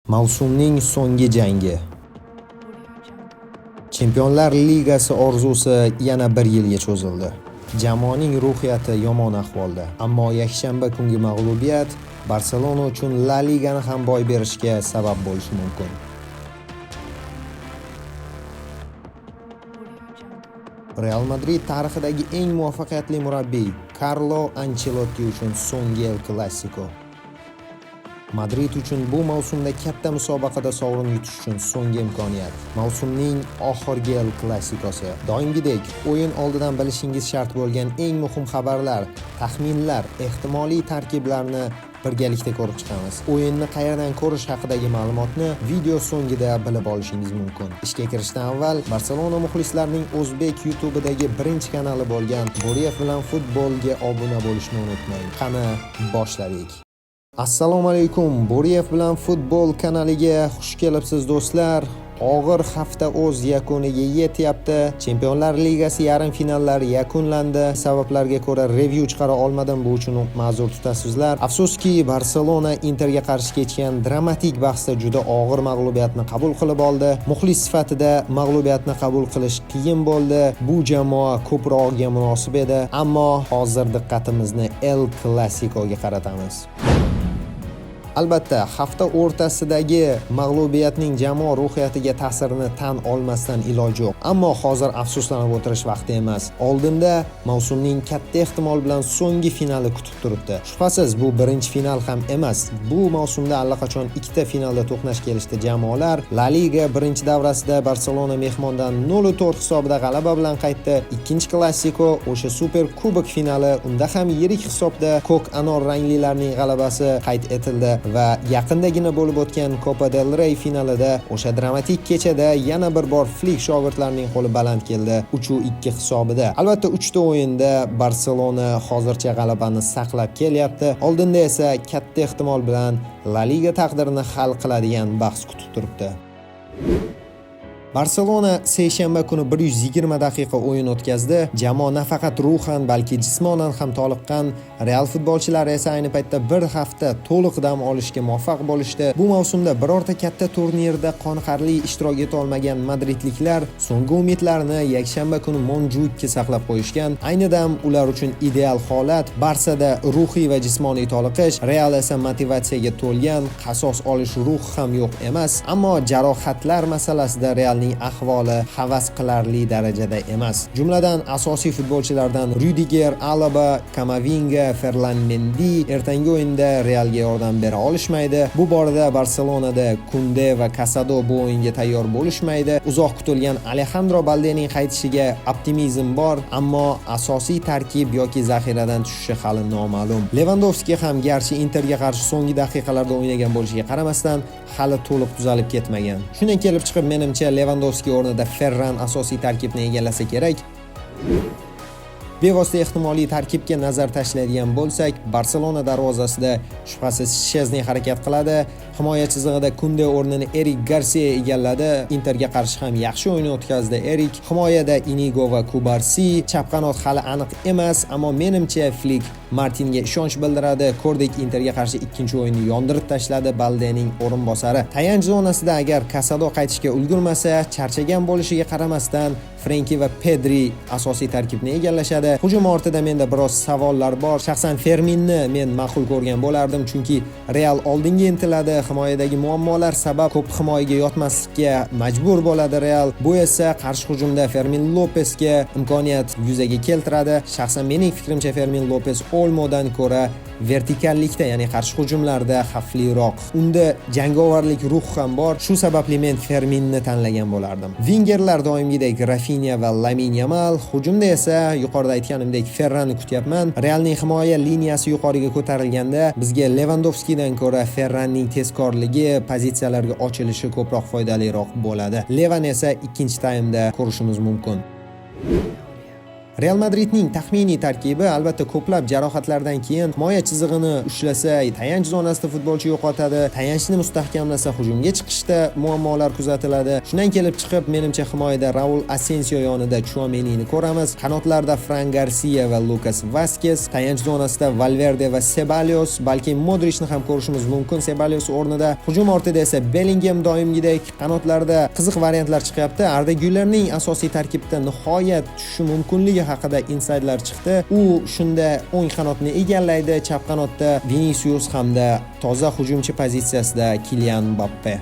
Mavsumning so'nggi jangi. Chempionlar Ligasi orzusi yana bir yilga cho'zildi. Jamoaning ruhiyati yomon ahvolda, ammo yakshanba kungi mag'lubiyat Barselona uchun La Ligani ham boy berishga sabab bo'lishi mumkin. Real Madrid tarixidagi eng muvaffaqiyatli murabbiy Carlo Ancelotti uchun so'nggi El Clasico. Madrid uchun bu mavsumda katta musobaqada sovrin yutish uchun so'nggi imkoniyat. Mavsumning oxirgi El Clasicosi. Doimgidek o'yin oldidan bilishingiz shart bo'lgan eng muhim xabarlar, taxminlar, ehtimoliy tarkiblarni birgalikda ko'rib chiqamiz. O'yinni qayerdan ko'rish haqidagi ma'lumotni video so'ngida bilib olishingiz mumkin. Ishga kirishdan avval Barselona muxlislarining o'zbek YouTube'idagi birinchi kanali bo'lgan Bo'riyev bilan futbolga obuna bo'lishni unutmang. Qani boshladik. Assalomu alaykum. Bo'riyev bilan futbol kanaliga xush kelibsiz do'stlar. Og'ir hafta o'z yakuniga yetyapti. Chempionlar Ligasi yarim finallari yakunlandi. Sabablarga ko'ra review chiqara olmadim, bu uchun ma'zur tutasizlar. Afsuski, Barselona Interga qarshi kechgan dramatik bahsda juda og'ir mag'lubiyatni qabul qilib oldi. Muxlis sifatida mag'lubiyatni qabul qilish qiyin bo'ldi. Bu jamoa ko'prog'iga munosib edi, ammo hozir diqqatimizni El Clasicoga qaratamiz. Albatta, hafta o'rtasidagi mag'lubiyatning jamoa ruhiyatiga ta'sirini tan olmasdan iloj yo'q. Ammo hozir afsuslanib o'tirish vaqti emas. Oldinda mavsumning katta ehtimol bilan so'nggi finali kutib turibdi. Shubhasiz, bu birinchi final ham emas. Bu mavsumda allaqachon ikkita finalda to'qnash kelishdi jamoalar. La Liga birinchi davrasida Barselona mehmondan 0-4 hisobida g'alaba bilan qaytdi. Ikkinchi Clasico o'sha Super Kubok finali, unda ham yirik hisobda ko'k anor ranglilarning g'alabasi qayd etildi. Va yaqindagina bo'lib o'tgan Copa del Rey finalida o'sha dramatik kechada yana bir bor Flick shogirdlarining qo'li baland keldi 3-2 hisobida. Albatta 3 ta o'yinda Barselona hozircha g'alabani saqlab kelyapti. Oldinda esa katta ehtimol bilan La Liga taqdirini hal qiladigan bahs kutib turibdi. Barselona seshanba kuni 120 daqiqa o'yin o'tkazdi. Jamoa nafaqat ruhan, balki jismonan ham toliqqan. Real futbolchilari esa ayni paytda bir hafta to'liq dam olishga muvaffaq bo'lishdi. Bu mavsumda birorta katta turnirda qoniqarli ishtirok eta olmagan madridliklar so'nggi umidlarini yakshanba kuni Montjuikka saqlab qo'yishgan. Ayni dam ular uchun ideal holat. Barsada ruhiy va jismoniy toliqish, Real esa motivatsiyaga to'lgan, qasos olish ruhi ham yo'q emas. Ammo jarohatlar masalasida Real ahvoli havas qilarli darajada emas. Jumladan asosiy futbolchilardan Rudiger, Alaba, Camavinga, Ferland Mendy ertangi o'yinda Realga yordam bera olishmaydi. Bu borada Barselonada Kunde va Casado bu o'yinga tayyor bo'lishmaydi. Uzoq kutilgan Alejandro Baldening qaytishiga optimizm bor, ammo asosiy tarkib yoki zaxiradan tushishi hali noma'lum. Lewandowski ham garchi Interga qarshi so'nggi daqiqalarda o'ynagan bo'lishiga qaramasdan hali to'liq tuzalib ketmagan. Shundan kelib chiqib menimcha Lewandowski o'rnida Ferran asosiy tarkibni egallasa kerak. Bevosita ehtimoliy tarkibga nazar tashlaydigan bo'lsak, Barselona darvozasida shubhasiz Szczesny harakat qiladi. Himoya chizig'ida Kunde o'rnini Erik Garcia egalladi. Interga qarshi ham yaxshi o'yin o'tkazdi Erik. Himoyada Inigo va Kubarsi. Chap qanot hali aniq emas, ammo menimcha Flick Martinga ishonch bildiradi. Ko'rdik, Interga qarshi ikkinchi o'yinni yondirib tashladi Baldening o'rinbosari. Tayanch zonasida agar Casado qaytishga ulgurmasa, charchagan bo'lishiga qaramasdan Frenkie va Pedri asosiy tarkibni egallashadi. Hujum ortida menda biroz savollar bor. Shaxsan Ferminni men ma'qul ko'rgan bo'lardim, chunki Real oldinga intiladi. Himoyadagi muammolar sabab ko'p himoyaga yotmaslikka majbur bo'ladi Real. Bu esa qarshi hujumda Fermin Lopesga imkoniyat yuzaga keltiradi. Shaxsan mening fikrimcha Fermin Lopes Olmodan ko'ra vertikallikda, ya'ni qarshi hujumlarda xavfliroq. Unda jangovarlik ruh ham bor. Shu sababli men Ferminni tanlagan bo'lardim. Wingerlar doimgidek Rafinha va Lamine Yamal, hujumda esa yuqorida aytganimdek Ferranni kutyapman. Realning himoya liniyasi yuqoriga ko'tarilganda bizga Lewandowskidan ko'ra Ferranning tezkorligi, pozitsiyalarga ochilishi ko'proq foydaliroq bo'ladi. Levan esa ikkinchi taymda ko'rishimiz mumkin. Real Madridning taxminiy tarkibi albatta ko'plab jarohatlardan keyin himoya chizig'ini ushlasa, tayanch zonasida futbolchi yo'qotadi, tayanchni mustahkamlasa hujumga chiqishda muammolar kuzatiladi. Shundan kelib chiqib, menimcha himoyada Raul Asensio yonida Chouamenini ko'ramiz, qanotlarda Fran Garcia va Lucas Vazquez, tayanch zonasida Valverde va Ceballos, balki Modricni ham ko'rishimiz mumkin Ceballos o'rnida. Hujum ortida esa Bellingham doimgidek, qanotlarda qiziq variantlar chiqyapti. Arda Gülerning asosiy tarkibda nihoyat tushishi mumkinligi haqida insaydlar chiqdi. U shunda o'ng qanotni egallaydi, chap qanotda Vinicius hamda toza hujumchi pozitsiyasida Kylian Mbappe.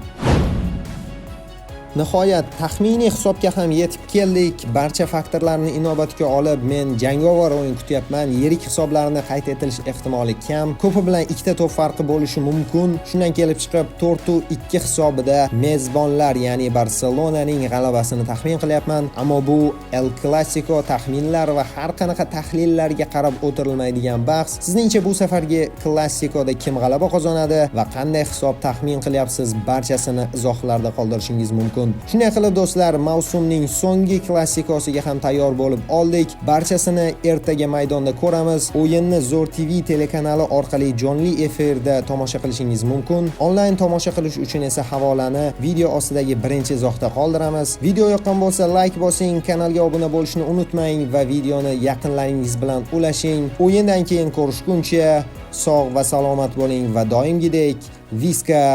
Nihoyat taxminiy hisobga ham yetib keldik. Barcha faktorlarni inobatga olib, men jangovar o'yin kutyapman. Yirik hisoblarni qayd etilish ehtimoli kam. Ko'pi bilan ikkita to'p farqi bo'lishi mumkin. Shundan kelib chiqib 4-2 hisobida mezbonlar, ya'ni Barselonaning g'alabasini taxmin qilyapman. Ammo bu El Clasico taxminlar va har qanaqa tahlillarga qarab o'tirilmaydigan bahs. Sizningcha bu safargi Clasicoda kim g'alaba qozonadi va qanday hisob taxmin qilyapsiz? Barchasini izohlarda qoldirishingiz mumkin. Shunday qilib do'stlar, mavsumning so'nggi klassikosiga ham tayyor bo'lib oldik. Barchasini ertaga maydonda ko'ramiz. O'yinni Zo'r TV telekanali orqali jonli efirda tomosha qilishingiz mumkin. Onlayn tomosha qilish uchun esa havolani video ostidagi birinchi izohda qoldiramiz. Video yoqqan bo'lsa like bosing, kanalga obuna bo'lishni unutmang va videoni yaqinlaringiz bilan ulashing. O'yindan keyin ko'rishguncha sog' va salomat bo'ling va doimgidek Visca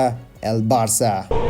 el Barça.